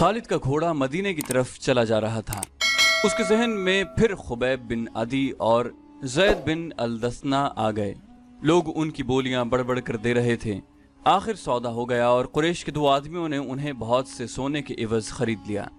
खालिद का घोड़ा मदीने की तरफ चला जा रहा था। उसके जहन में फिर खुबैब बिन अदी और ज़ैद बिन अल-दस्ना आ गए। लोग उनकी बोलियां बढ़ कर दे रहे थे। आखिर सौदा हो गया और कुरैश के दो आदमियों ने उन्हें बहुत से सोने के इवज खरीद लिया।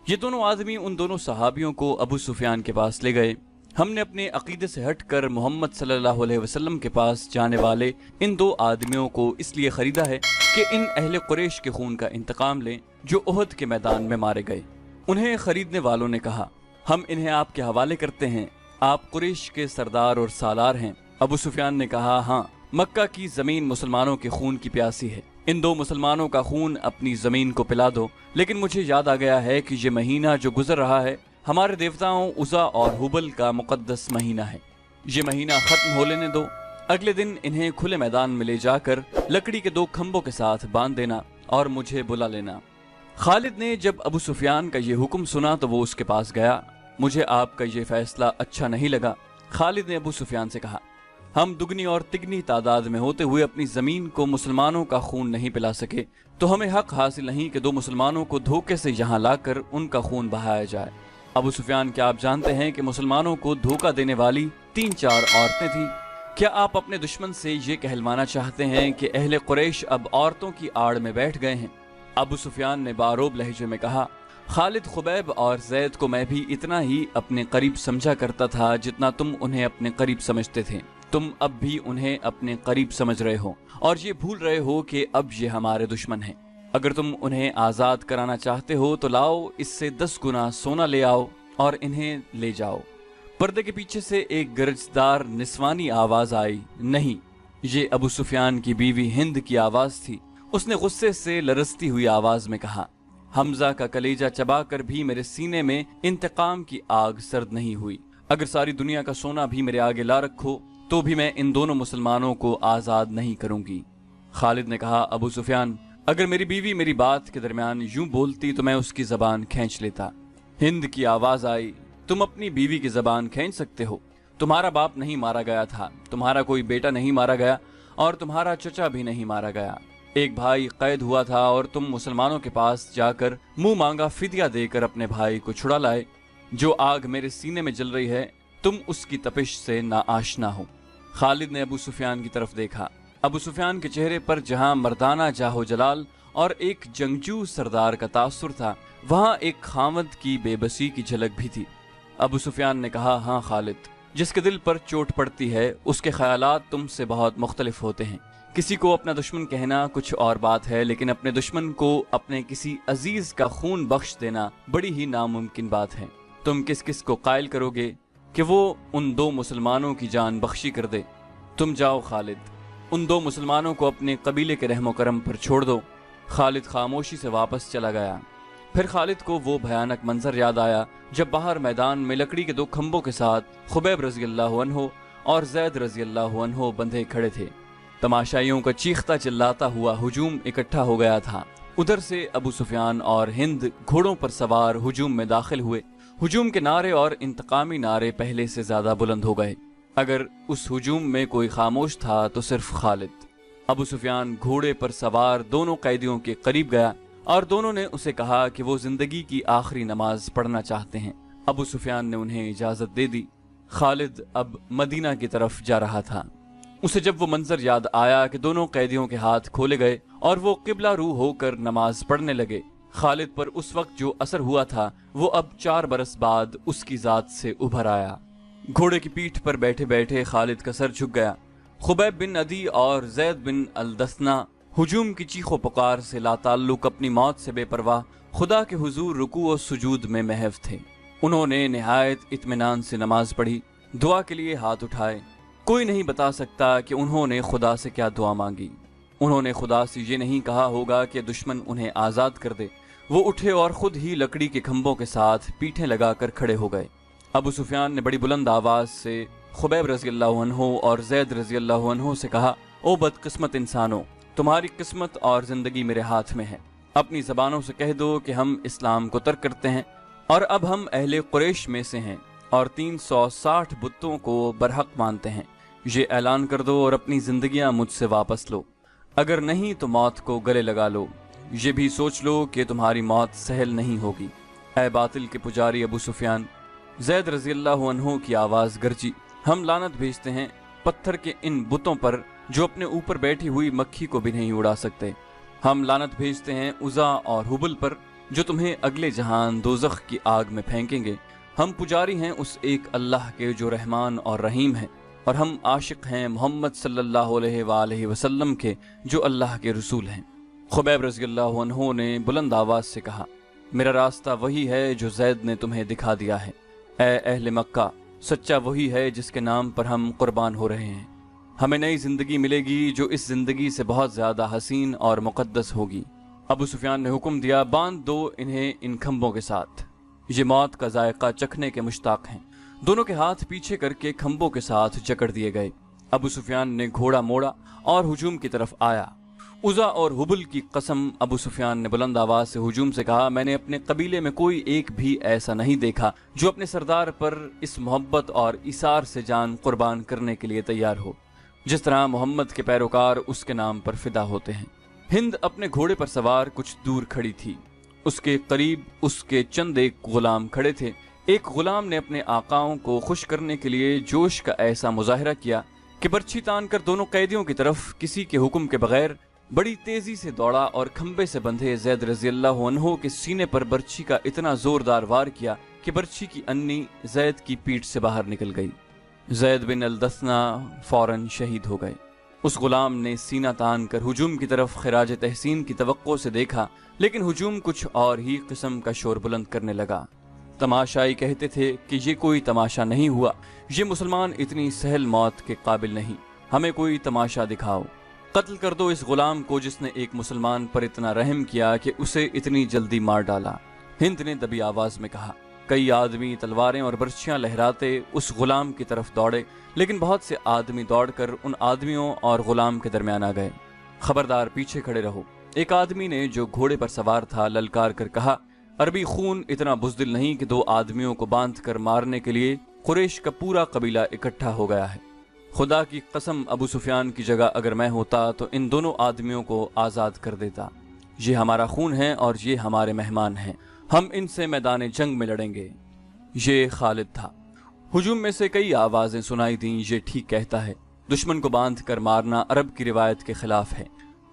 ये दोनों आदमी उन दोनों सहाबियों को अबू सुफियान के पास ले गए। हमने अपने अकीदे से हटकर मोहम्मद सल्लल्लाहु अलैहि वसल्लम के पास जाने वाले इन दो आदमियों को इसलिए खरीदा है कि इन अहले कुरैश के खून का इंतकाम लें जो उहद के मैदान में मारे गए। उन्हें खरीदने वालों ने कहा, हम इन्हें आपके हवाले करते हैं, आप कुरैश के सरदार और सालार हैं। अबू सुफियान ने कहा, हाँ, मक्का की जमीन मुसलमानों के खून की प्यासी है, इन दो मुसलमानों का खून अपनी जमीन को पिला दो। लेकिन मुझे याद आ गया है कि ये महीना जो गुजर रहा है हमारे देवताओं उज़ा और हुबल का मुकद्दस महीना है। ये महीना खत्म हो लेने दो। अगले दिन इन्हें खुले मैदान में ले जाकर लकड़ी के दो खंभों के साथ बांध देना और मुझे बुला लेना। खालिद ने जब अबू सुफियान का ये हुक्म सुना तो वो उसके पास गया। मुझे आपका ये फैसला अच्छा नहीं लगा। खालिद ने अबू सुफियान से कहा, हम दुगनी और तिगनी तादाद में होते हुए अपनी जमीन को मुसलमानों का खून नहीं पिला सके तो हमें हक हासिल नहीं कि दो मुसलमानों को धोखे से यहाँ लाकर उनका खून बहाया जाए। अबू सुफियान, क्या आप जानते हैं कि मुसलमानों को धोखा देने वाली 3-4 औरतें थीं? क्या आप अपने दुश्मन से ये कहलवाना चाहते हैं कि अहले कुरैश अब औरतों की आड़ में बैठ गए हैं? अबू सुफियान ने बारोब लहजे में कहा, खालिद, खुबैब और ज़ैद को मैं भी इतना ही अपने करीब समझा करता था जितना तुम उन्हें अपने करीब समझते थे। तुम अब भी उन्हें अपने करीब समझ रहे हो और ये भूल रहे हो कि अब ये हमारे दुश्मन हैं। अगर तुम उन्हें आज़ाद कराना चाहते हो तो लाओ, इससे 10 गुना सोना ले आओ और इन्हें ले जाओ। पर्दे के पीछे से एक गरजदार निस्वानी आवाज आई। नहीं, ये अबू सुफियान की बीवी हिंद की आवाज थी। उसने गुस्से से लरजती हुई आवाज में कहा, हमजा का कलेजा चबाकर भी मेरे सीने में इंतकाम की आग सर्द नहीं हुई। अगर सारी दुनिया का सोना भी मेरे आगे ला रखो तो भी मैं इन दोनों मुसलमानों को आजाद नहीं करूंगी। खालिद ने कहा, अबू सुफियान, अगर मेरी बीवी मेरी बात के दरमियान यूं बोलती तो मैं उसकी जबान खींच लेता। हिंद की आवाज आई, तुम अपनी बीवी की जबान खींच सकते हो? तुम्हारा बाप नहीं मारा गया था, तुम्हारा कोई बेटा नहीं मारा गया और तुम्हारा चचा भी नहीं मारा गया। एक भाई कैद हुआ था और तुम मुसलमानों के पास जाकर मुंह मांगा फिदिया देकर अपने भाई को छुड़ा लाए। जो आग मेरे सीने में जल रही है तुम उसकी तपिश से ना आशना हो। खालिद ने अबू सुफियान की तरफ देखा। अबू सुफियान के चेहरे पर जहां मर्दाना जाहो जलाल और एक जंगजू सरदार का तासुर था, वहां एक खामद की बेबसी की झलक भी थी। अबू सुफियान ने कहा, हाँ खालिद, जिसके दिल पर चोट पड़ती है उसके ख्यालात तुमसे बहुत मुख्तलिफ होते हैं। किसी को अपना दुश्मन कहना कुछ और बात है, लेकिन अपने दुश्मन को अपने किसी अजीज का खून बख्श देना बड़ी ही नामुमकिन बात है। तुम किस किस को कायल करोगे कि वो उन दो मुसलमानों की जान बख्शी कर दे? तुम जाओ खालिद, उन दो मुसलमानों को अपने कबीले के रहमो करम पर छोड़ दो। खालिद खामोशी से वापस चला गया। फिर खालिद को वो भयानक मंजर याद आया जब बाहर मैदान में लकड़ी के 2 खंभों के साथ खुबैब रज़ियल्लाहु अन्हु और ज़ैद रज़ियल्लाहु अन्हु बंधे खड़े थे। तमाशाइयों का चीखता चिल्लाता हुआ हुजूम इकट्ठा हो गया था। उधर से अबू सुफियान और हिंद घोड़ों पर सवार हुजूम में दाखिल हुए। हुजूम के नारे और इंतकामी नारे पहले से ज्यादा बुलंद हो गए। अगर उस हुजूम में कोई खामोश था तो सिर्फ खालिद। अबू सुफियान घोड़े पर सवार दोनों कैदियों के करीब गया और दोनों ने उसे कहा कि वो जिंदगी की आखिरी नमाज पढ़ना चाहते हैं। अबू सुफियान ने उन्हें इजाजत दे दी। खालिद अब मदीना की तरफ जा रहा था। उसे जब वो मंजर याद आया कि दोनों कैदियों के हाथ खोले गए और वो किबला रू होकर नमाज पढ़ने लगे, खालिद पर उस वक्त जो असर हुआ था वो अब 4 बरस बाद उसकी जात से उभर आया। घोड़े की पीठ पर बैठे बैठे खालिद का सर झुक गया। खुबैब बिन अदी और ज़ैद बिन अल-दस्ना हुजूम की चीखों पुकार से लाताल्लुक अपनी मौत से बेपरवाह खुदा के हुजूर रुकू और सुजूद में महव थे। उन्होंने निहायत इत्मीनान से नमाज पढ़ी, दुआ के लिए हाथ उठाए। कोई नहीं बता सकता कि उन्होंने खुदा से क्या दुआ मांगी। उन्होंने खुदा से ये नहीं कहा होगा कि दुश्मन उन्हें आज़ाद कर दे। वो उठे और खुद ही लकड़ी के खंभों के साथ पीठें लगाकर खड़े हो गए। अबू सुफियान ने बड़ी बुलंद आवाज से खुबैब रज़ियल्लाहु अन्हु और ज़ैद रज़ियल्लाहु अन्हु से कहा, ओ बदकिस्मत इंसानों, तुम्हारी किस्मत और जिंदगी मेरे हाथ में है। अपनी जबानों से कह दो कि हम इस्लाम को तर्क करते हैं और अब हम अहले कुरैश में से हैं और 360 बुतों को बरहक मानते हैं। ये ऐलान कर दो और अपनी जिंदगियां मुझसे वापस लो। अगर नहीं तो मौत को गले लगा लो। ये भी सोच लो कि तुम्हारी मौत सहल नहीं होगी। ऐ बातिल के पुजारी अबू सुफियान, ज़ैद रज़ी अल्लाह अन्हु की आवाज़ गरजी, हम लानत भेजते हैं पत्थर के इन बुतों पर जो अपने ऊपर बैठी हुई मक्खी को भी नहीं उड़ा सकते। हम लानत भेजते हैं उज़ा और हुबल पर जो तुम्हें अगले जहान दोज़ख की आग में फेंकेंगे। हम पुजारी हैं उस एक अल्लाह के जो रहमान और रहीम है, और हम आशिक हैं मोहम्मद सल्लल्लाहु अलैहि वसल्लम के जो अल्लाह के रसूल हैं। खुबैब रज़ी अल्लाह अन्हु ने बुलंद आवाज़ से कहा, मेरा रास्ता वही है जो ज़ैद ने तुम्हें दिखा दिया है। ऐ अहले मक्का, सच्चा वही है जिसके नाम पर हम कुर्बान हो रहे हैं। हमें नई जिंदगी मिलेगी जो इस जिंदगी से बहुत ज्यादा हसीन और मुकद्दस होगी। अबू सुफियान ने हुक्म दिया, बांध दो इन्हें इन खंभों के साथ, ये मौत का जायका चखने के मुश्ताक हैं। दोनों के हाथ पीछे करके खंभों के साथ जकड़ दिए गए। अबू सुफियान ने घोड़ा मोड़ा और हुजूम की तरफ आया। उज़ा और हुबल की कसम, अबू सुफियान ने बुलंद आवाज से हुजूम से कहा, मैंने अपने कबीले में कोई एक भी ऐसा नहीं देखा जो अपने सरदार पर इस मोहब्बत और इसार से जान कुर्बान करने के लिए तैयार हो जिस तरह मोहम्मद के पैरोकार उसके नाम पर फिदा होते हैं। हिंद अपने घोड़े पर सवार कुछ दूर खड़ी थी। उसके करीब उसके चंद एक गुलाम खड़े थे। एक गुलाम ने अपने आकाओं को खुश करने के लिए जोश का ऐसा मुजाहरा किया कि बर्छी तान कर दोनों कैदियों की तरफ किसी के हुक्म के बगैर बड़ी तेजी से दौड़ा और खंबे से बंधे ज़ैद रज़ी अल्लाह अन्हु के सीने पर बर्छी का इतना जोरदार वार किया कि बर्छी की अन्नी ज़ैद की पीठ से बाहर निकल गई। ज़ैद बिन अल-दस्ना फौरन शहीद हो गए। उस गुलाम ने सीना तान कर हुजूम की तरफ खिराज तहसीन की तवक्को से देखा, लेकिन हुजूम कुछ और ही किस्म का शोर बुलंद करने लगा। तमाशाई कहते थे कि ये कोई तमाशा नहीं हुआ, ये मुसलमान इतनी सहल मौत के काबिल नहीं, हमें कोई तमाशा दिखाओ। कत्ल कर दो इस गुलाम को जिसने एक मुसलमान पर इतना रहम किया कि उसे इतनी जल्दी मार डाला। हिंद ने दबी आवाज में कहा। कई आदमी तलवारें और बर्छियां लहराते उस गुलाम की तरफ दौड़े, लेकिन बहुत से आदमी दौड़कर उन आदमियों और गुलाम के दरमियान आ गए। खबरदार, पीछे खड़े रहो। एक आदमी ने जो घोड़े पर सवार था ललकार कर कहा, अरबी खून इतना बुज़दिल नहीं कि दो आदमियों को बांध कर मारने के लिए कुरैश का पूरा कबीला इकट्ठा हो गया है। खुदा की कसम, अबू सुफियान की जगह अगर मैं होता तो इन दोनों आदमियों को आज़ाद कर देता। ये हमारा खून है और ये हमारे मेहमान हैं, हम इनसे मैदान जंग में लड़ेंगे। ये खालिद था। हुजूम में से कई आवाजें सुनाई दी, ये ठीक कहता है, दुश्मन को बांध कर मारना अरब की रिवायत के खिलाफ है।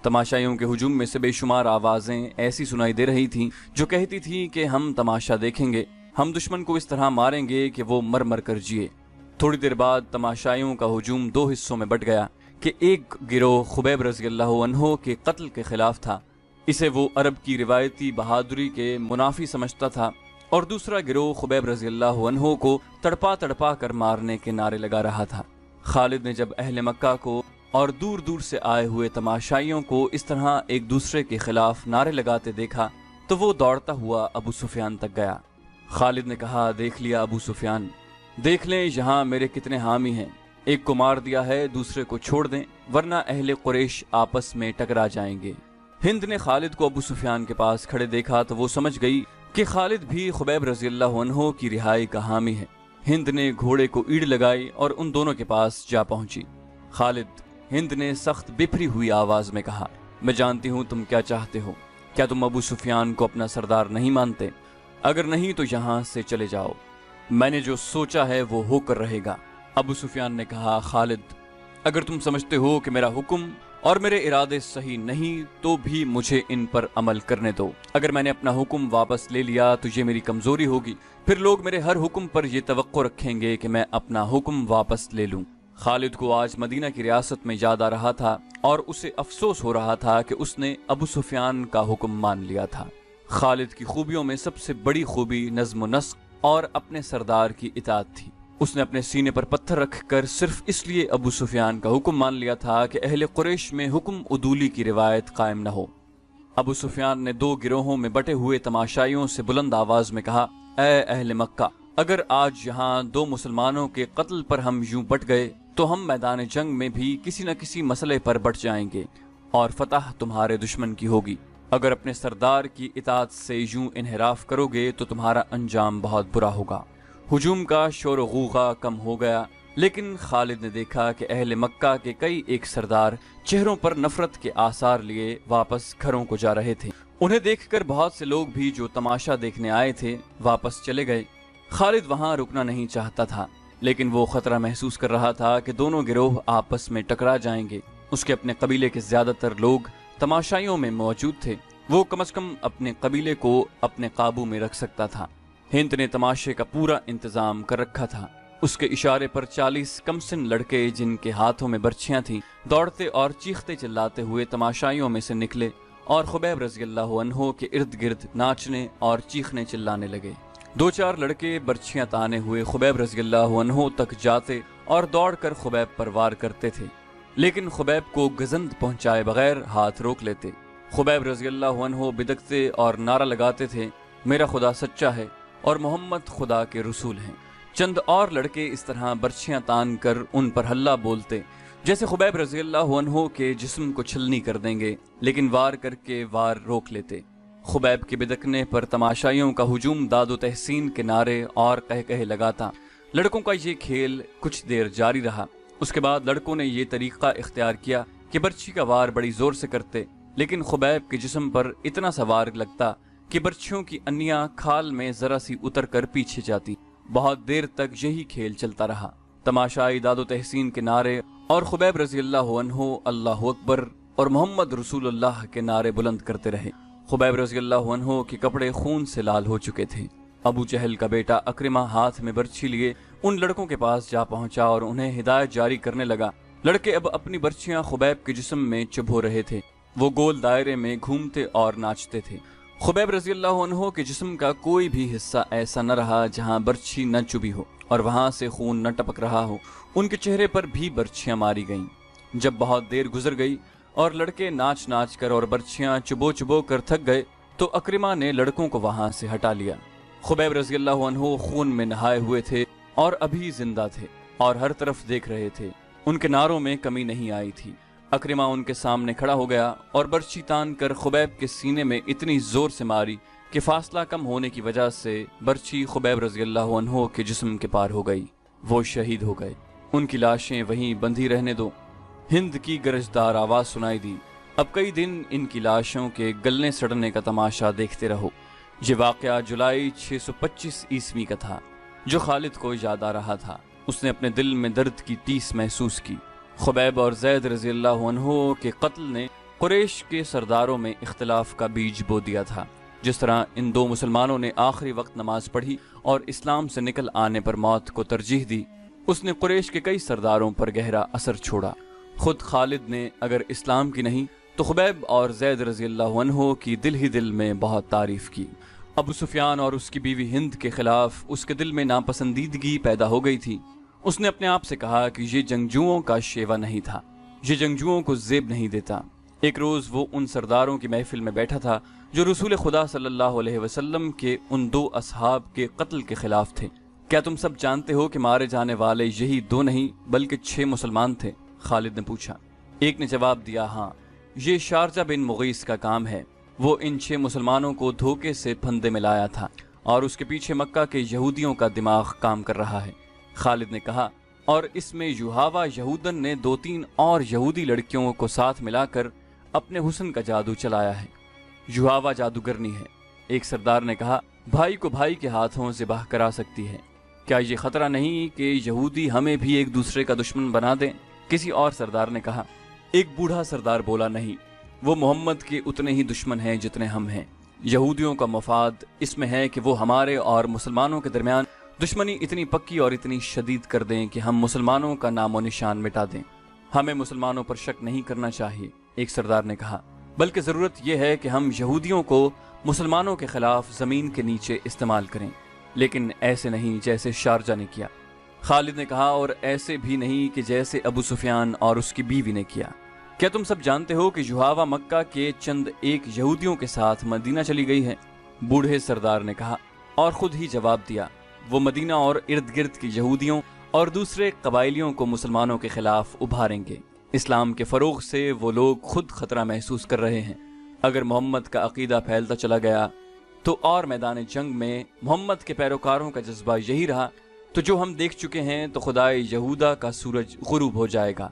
तमाशाइयों के हुजूम में से बेशुमार आवाजें ऐसी सुनाई दे रही थीं जो कहती थी कि हम तमाशा देखेंगे, हम दुश्मन को इस तरह मारेंगे कि वो मर मर कर जिए। थोड़ी देर बाद तमाशाइयों का हुजूम दो हिस्सों में बट गया कि एक गिरोह खुबैब रज़ी अल्लाह अन्हु के कत्ल के खिलाफ था, इसे वो अरब की रिवायती बहादुरी के मुनाफी समझता था, और दूसरा गिरोह खुबैब रज़ी अल्लाह अन्हु को तड़पा तड़पा कर मारने के नारे लगा रहा था। खालिद ने जब अहले मक्का को और दूर दूर से आए हुए तमाशाइयों को इस तरह एक दूसरे के खिलाफ नारे लगाते देखा तो वो दौड़ता हुआ अबू सुफियान तक गया। खालिद ने कहा, देख लिया अबू सुफियान, देख लें यहाँ मेरे कितने हामी हैं, एक को मार दिया है, दूसरे को छोड़ दें, वरना अहले कुरैश आपस में टकरा जाएंगे। हिंद ने खालिद को अबू सुफियान के पास खड़े देखा तो वो समझ गई कि खालिद भी खुबैब रज़ी अल्लाह अन्हु की रिहाई का हामी है। हिंद ने घोड़े को ईड़ लगाई और उन दोनों के पास जा पहुंची। खालिद, हिंद ने सख्त बिफरी हुई आवाज में कहा, मैं जानती हूं तुम क्या चाहते हो। क्या तुम अबू सुफियान को अपना सरदार नहीं मानते? अगर नहीं तो यहां से चले जाओ, मैंने जो सोचा है वो होकर रहेगा। अबू सुफियान ने कहा, खालिद, अगर तुम समझते हो कि मेरा हुक्म और मेरे इरादे सही नहीं तो भी मुझे इन पर अमल करने दो। अगर मैंने अपना हुक्म वापस ले लिया तो ये मेरी कमजोरी होगी, फिर लोग मेरे हर हुक्म पर यह तवक्को रखेंगे कि मैं अपना हुक्म वापस ले लूं। खालिद को आज मदीना की रियासत में याद आ रहा था और उसे अफसोस हो रहा था कि उसने अबू सुफियान का हुक्म मान लिया था। खालिद की खूबियों में सबसे बड़ी खूबी नज़्म नस्क और अपने सरदार की इताअत थी। उसने अपने सीने पर पत्थर रखकर सिर्फ इसलिए अबू सुफियान का हुक्म मान लिया था कि अहले कुरैश में हुक्म उदूली की रिवायत कायम न हो। अबू सुफियान ने दो गिरोहों में बटे हुए तमाशाइयों से बुलंद आवाज में कहा, ऐ अहले मक्का, अगर आज यहाँ दो मुसलमानों के कत्ल पर हम यूं बट गए तो हम मैदान जंग में भी किसी न किसी मसले पर बट जाएंगे और फतह तुम्हारे दुश्मन की होगी। अगर अपने सरदार की इताअत से यूं इन्हिराफ करोगे तो तुम्हारा अंजाम बहुत बुरा होगा। हुजूम का शोर गूगा कम हो गया, लेकिन खालिद ने देखा कि अहले मक्का के कई एक सरदार चेहरों पर नफरत के आसार लिए वापस घरों को जा रहे थे। उन्हें देखकर बहुत से लोग भी जो तमाशा देखने आए थे वापस चले गए। खालिद वहां रुकना नहीं चाहता था, लेकिन वो खतरा महसूस कर रहा था कि दोनों गिरोह आपस में टकरा जाएंगे। उसके अपने कबीले के ज्यादातर लोग तमाशाइयों में मौजूद थे। वो कम से कम अपने कबीले को अपने काबू में रख सकता था। हिंद ने तमाशे का पूरा इंतजाम कर रखा था। उसके इशारे पर 40 कमसिन लड़के, जिनके हाथों में बर्छियां थीं, दौड़ते और चीखते चिल्लाते हुए तमाशाइयों में से निकले और खुबैब रज़ियल्लाहु अन्हु के इर्द गिर्द नाचने और चीखने चिल्लाने लगे। 2-4 लड़के बर्छियां ताने हुए खुबैब रज़ियल्लाहु अन्हु तक जाते और दौड़कर खुबैब पर वार करते थे, लेकिन खुबैब को गजंद पहुंचाए बगैर हाथ रोक लेते। खुबैब रज़ियल्लाहु अन्हु बिदकते और नारा लगाते थे, मेरा खुदा सच्चा है और मोहम्मद खुदा के रसूल हैं। चंद और लड़के इस तरह बर्छियां तान कर उन पर हल्ला बोलते जैसे खुबैब रज़ियल्लाहु अन्हु के जिस्म को छलनी कर देंगे, लेकिन वार करके वार रोक लेते। खुबैब के बिदकने पर तमाशाइयों का हुजूम दादो तहसीन के नारे और कह कहे लगाता। लड़कों का ये खेल कुछ देर जारी रहा। उसके बाद लड़कों ने ये तरीका इख्तियार किया कि बर्छी का वार बड़ी जोर से करते, लेकिन खुबैब के जिस्म पर इतना सा वार लगता कि बर्छियों की अन्नियां खाल में जरा सी उतर कर पीछे जाती। बहुत देर तक यही खेल चलता रहा। तमाशाई दादो तहसीन के नारे और खुबैब रज़ियल्लाहु अन्हु अल्लाहु अकबर और मोहम्मद रसूलुल्लाह के नारे बुलंद करते रहे। खुबैब रज़ियल्लाहु अन्हु के कपड़े खून से लाल हो चुके थे। अबू जहल का बेटा अक्रिमा हाथ में बर्छी लिए उन लड़कों के पास जा पहुंचा और उन्हें हिदायत जारी करने लगा। लड़के अब अपनी बर्छियां खुबैब के जिस्म में चुभो रहे थे। वो गोल दायरे में घूमते और नाचते थे। खुबैब रज़ियल्लाहु अन्हु के जिस्म का कोई भी हिस्सा ऐसा न रहा जहां बर्छी न चुभी हो और वहां से खून न टपक रहा हो। उनके चेहरे पर भी बर्छियां मारी गईं। जब बहुत देर गुजर गई और लड़के नाच नाच कर और बर्छियां चुबो चुबो कर थक गए, तो अक्रिमा ने लड़कों को वहां से हटा लिया। खुबैब रज़ियल्लाहु अन्हु खून में नहाए हुए थे और अभी जिंदा थे और हर तरफ देख रहे थे। उनके नारों में कमी नहीं आई थी। अक्रिमा उनके सामने खड़ा हो गया और बर्छी तान कर खुबैब के सीने में इतनी जोर से मारी कि फासला कम होने की वजह से बर्छी खुबैब रज़ियल्लाहु अन्हु के जिस्म के पार हो गई। वो शहीद हो गए। उनकी लाशें वहीं बंधी रहने दो। हिंद की गरजदार आवाज सुनाई दी, अब कई दिन इनकी लाशों के गलने सड़ने का तमाशा देखते रहो। ये वाकया जुलाई 625 ईस्वी का था, जो खालिद को याद आ रहा था। उसने अपने दिल में दर्द की टीस महसूस की। खुबैब और ज़ैद रज़ियल्लाहु अन्हु के कत्ल ने कुरैश के सरदारों में इख्तिलाफ का बीज बो दिया था। जिस तरह इन दो मुसलमानों ने आखिरी वक्त नमाज पढ़ी और इस्लाम से निकल आने पर मौत को तरजीह दी, उसने कुरैश के कई सरदारों पर गहरा असर छोड़ा। खुद खालिद ने अगर इस्लाम की नहीं तो खुबैब और ज़ैद रज़ियल्लाहु अन्हु की दिल ही दिल में बहुत तारीफ की। अबू सुफियान और उसकी बीवी हिंद के खिलाफ उसके दिल में नापसंदीदगी पैदा हो गई थी। उसने अपने आप से कहा कि ये जंगजुओं का शेवा नहीं था, ये जंगजुओं को जेब नहीं देता। एक रोज वो उन सरदारों की महफिल में बैठा था जो रसूल खुदा सल्लल्लाहु अलैहि वसल्लम के उन 2 असहाब के कत्ल के खिलाफ थे। क्या तुम सब जानते हो कि मारे जाने वाले यही 2 नहीं बल्कि 6 मुसलमान थे? खालिद ने पूछा। एक ने जवाब दिया, हाँ, ये शारजा बिन मुगीस का काम है। वो इन 6 मुसलमानों को धोखे से फंदे में लाया था और उसके पीछे मक्का के यहूदियों का दिमाग काम कर रहा है। खालिद ने कहा, और इसमें युहावा यहूदन ने 2-3 और यहूदी लड़कियों को साथ मिलाकर अपने हुस्न का जादू चलाया है। युहावा जादूगरनी है। एक सरदार ने कहा, भाई को भाई के हाथों ज़िबाह करा सकती है। क्या ये खतरा नहीं कि यहूदी हमें भी एक दूसरे का दुश्मन बना दें? किसी और सरदार ने कहा। एक बूढ़ा सरदार बोला, नहीं, वो मोहम्मद के उतने ही दुश्मन हैं जितने हम हैं। यहूदियों का मफाद इसमें है कि वो हमारे और मुसलमानों के दरमियान दुश्मनी इतनी पक्की और इतनी शदीद कर दें कि हम मुसलमानों का नामो निशान मिटा दें। हमें मुसलमानों पर शक नहीं करना चाहिए, एक सरदार ने कहा, बल्कि ज़रूरत यह है कि हम यहूदियों को मुसलमानों के खिलाफ ज़मीन के नीचे इस्तेमाल करें, लेकिन ऐसे नहीं जैसे शारजा ने किया। खालिद ने कहा, और ऐसे भी नहीं कि जैसे अबू सुफियान और उसकी बीवी ने किया। क्या तुम सब जानते हो कि युहावा मक्का के चंद एक यहूदियों के साथ मदीना चली गई है? बूढ़े सरदार ने कहा और खुद ही जवाब दिया, वो मदीना और इर्द गिर्द के यहूदियों और दूसरे कबाइलियों को मुसलमानों के खिलाफ उभारेंगे। इस्लाम के फरोग से वो लोग खुद खतरा महसूस कर रहे हैं। अगर मोहम्मद का अकीदा फैलता चला गया तो और मैदान जंग में मोहम्मद के पैरोकारों का जज्बा यही रहा तो जो हम देख चुके हैं तो खुदाए यहूदा का सूरज गुरूब हो जाएगा।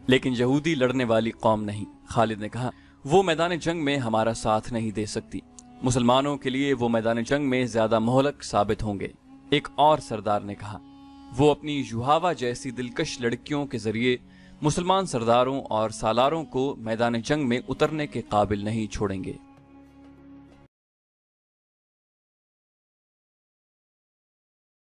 लेकिन यहूदी लड़ने वाली कौम नहीं, खालिद ने कहा, وہ میدان جنگ میں ہمارا ساتھ نہیں دے سکتی۔ مسلمانوں کے لیے وہ میدان جنگ میں زیادہ مہلک ثابت ہوں گے۔ ایک اور سردار نے کہا، وہ اپنی یوہاوا جیسی دلکش لڑکیوں کے ذریعے مسلمان سرداروں اور سالاروں کو میدان جنگ میں اترنے کے قابل نہیں چھوڑیں گے۔